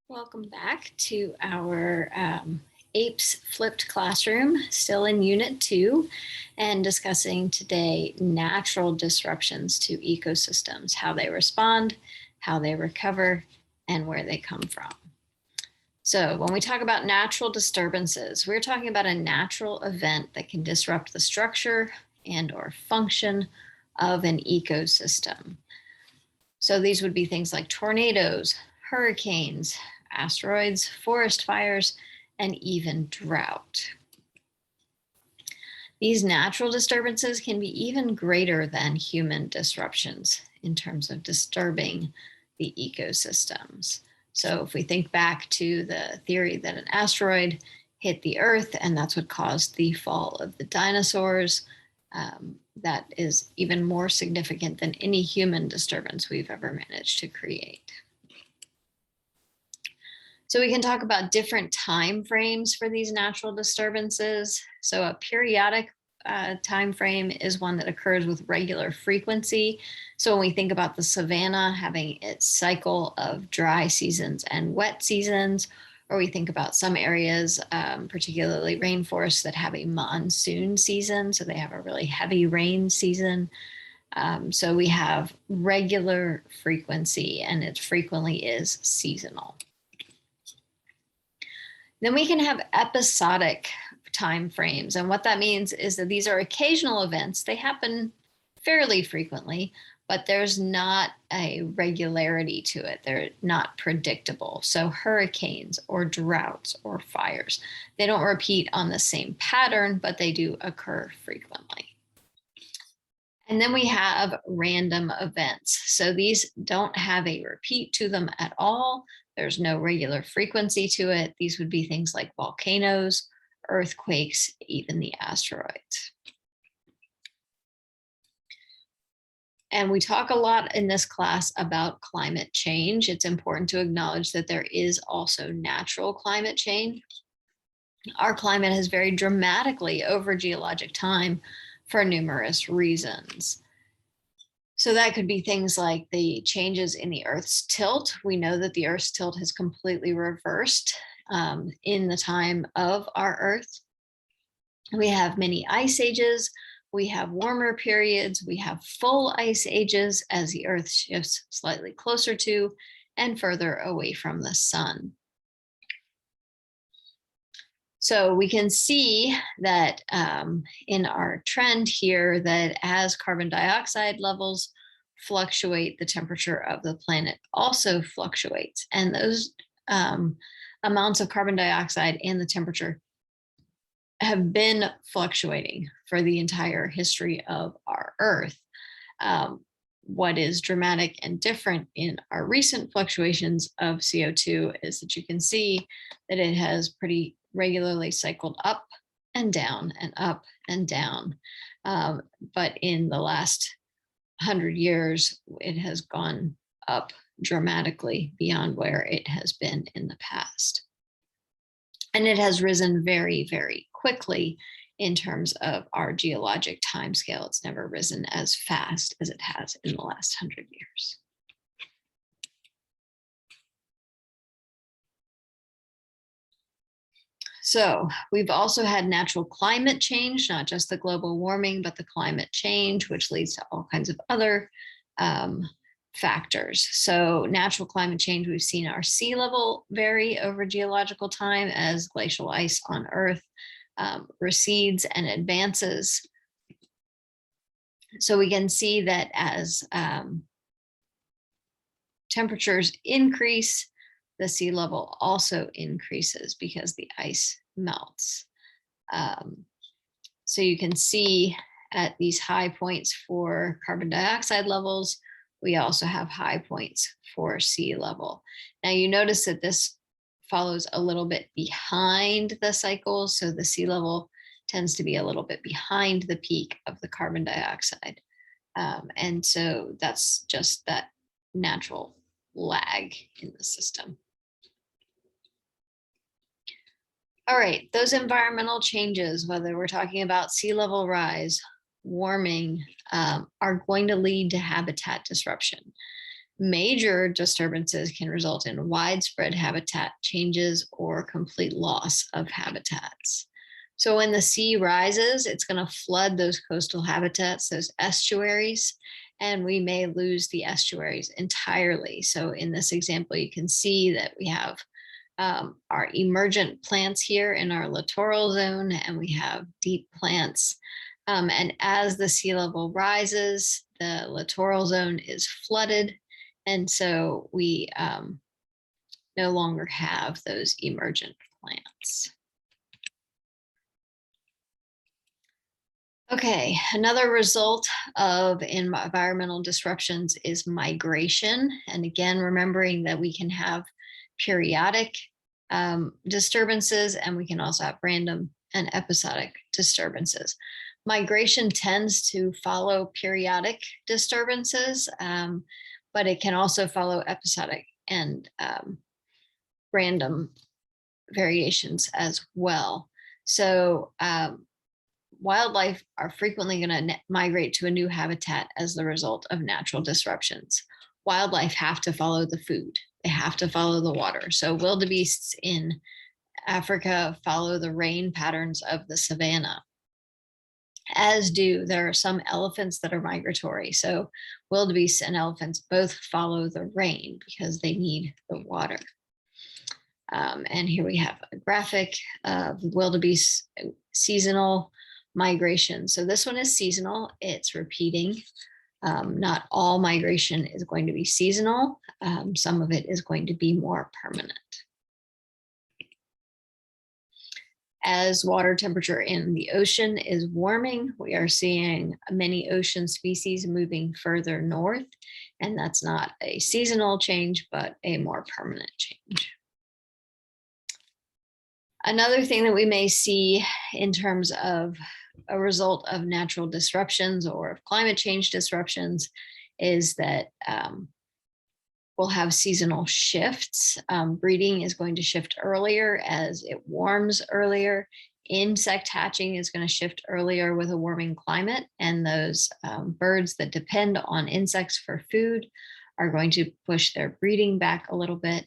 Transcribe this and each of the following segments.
Welcome back to our APES flipped classroom, still in Unit 2, and discussing today natural disruptions to ecosystems, how they respond, how they recover, and where they come from. So when we talk about natural disturbances, we're talking about a natural event that can disrupt the structure and or function of an ecosystem. So these would be things like tornadoes, hurricanes, asteroids, forest fires, and even drought. These natural disturbances can be even greater than human disruptions in terms of disturbing the ecosystems. So if we think back to the theory that an asteroid hit the Earth and that's what caused the fall of the dinosaurs, that is even more significant than any human disturbance we've ever managed to create. So we can talk about different time frames for these natural disturbances. So a periodic time frame is one that occurs with regular frequency. So when we think about the savanna having its cycle of dry seasons and wet seasons, or we think about some areas, particularly rainforests, that have a monsoon season. So they have a really heavy rain season. So we have regular frequency, and it frequently is seasonal. Then we can have episodic time frames. And what that means is that these are occasional events. They happen fairly frequently, but there's not a regularity to it. They're not predictable. So hurricanes or droughts or fires, they don't repeat on the same pattern, but they do occur frequently. And then we have random events. So these don't have a repeat to them at all. There's no regular frequency to it. These would be things like volcanoes, earthquakes, even the asteroids. And we talk a lot in this class about climate change. It's important to acknowledge that there is also natural climate change. Our climate has varied dramatically over geologic time for numerous reasons. So that could be things like the changes in the Earth's tilt. We know that the Earth's tilt has completely reversed in the time of our Earth. We have many ice ages. We have warmer periods. We have full ice ages as the Earth shifts slightly closer to and further away from the sun. So we can see that in our trend here, that as carbon dioxide levels fluctuate, the temperature of the planet also fluctuates. And those amounts of carbon dioxide and the temperature have been fluctuating for the entire history of our Earth. What is dramatic and different in our recent fluctuations of CO2 is that you can see that it has pretty regularly cycled up and down and up and down. But in the last 100 years, it has gone up dramatically beyond where it has been in the past. And it has risen very, very quickly in terms of our geologic timescale. It's never risen as fast as it has in the last 100 years. So we've also had natural climate change, not just the global warming, but the climate change, which leads to all kinds of other factors. So natural climate change, we've seen our sea level vary over geological time as glacial ice on Earth recedes and advances. So we can see that as temperatures increase, the sea level also increases because the ice melts. So you can see at these high points for carbon dioxide levels, we also have high points for sea level. Now you notice that this follows a little bit behind the cycle. So the sea level tends to be a little bit behind the peak of the carbon dioxide. And so that's just that natural lag in the system. All right, those environmental changes, whether we're talking about sea level rise, warming, are going to lead to habitat disruption. Major disturbances can result in widespread habitat changes or complete loss of habitats. So when the sea rises, it's going to flood those coastal habitats, those estuaries, and we may lose the estuaries entirely. So in this example, you can see that we have our emergent plants here in our littoral zone, and we have deep plants. And as the sea level rises, the littoral zone is flooded. And so we no longer have those emergent plants. Okay, another result of environmental disruptions is migration. And again, remembering that we can have periodic disturbances, and we can also have random and episodic disturbances. Migration tends to follow periodic disturbances, but it can also follow episodic and random variations as well. So wildlife are frequently going to migrate to a new habitat as the result of natural disruptions. Wildlife have to follow the food. They have to follow the water. So wildebeests in Africa follow the rain patterns of the savanna, as there are some elephants that are migratory. So wildebeests and elephants both follow the rain because they need the water. And here we have a graphic of wildebeest seasonal migration. So this one is seasonal, it's repeating. Not all migration is going to be seasonal. Some of it is going to be more permanent. As water temperature in the ocean is warming, we are seeing many ocean species moving further north, and that's not a seasonal change, but a more permanent change. Another thing that we may see in terms of a result of natural disruptions or of climate change disruptions is that we'll have seasonal shifts. Breeding is going to shift earlier as it warms earlier. Insect hatching is going to shift earlier with a warming climate, and those birds that depend on insects for food are going to push their breeding back a little bit.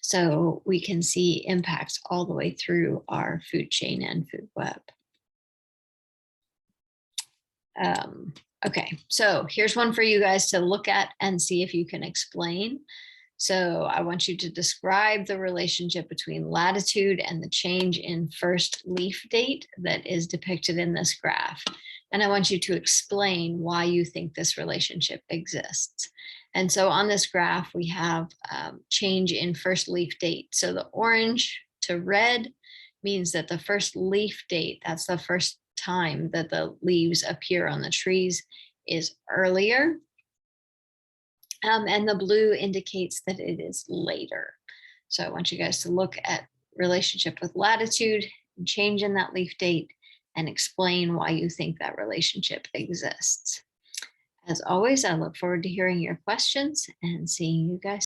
So we can see impacts all the way through our food chain and food web. Okay, so here's one for you guys to look at and see if you can explain. So I want you to describe the relationship between latitude and the change in first leaf date that is depicted in this graph. And I want you to explain why you think this relationship exists. And so on this graph, we have change in first leaf date. So the orange to red means that the first leaf date, that's the first time that the leaves appear on the trees, is earlier. And the blue indicates that it is later. So I want you guys to look at relationship with latitude, change in that leaf date, and explain why you think that relationship exists. As always, I look forward to hearing your questions and seeing you guys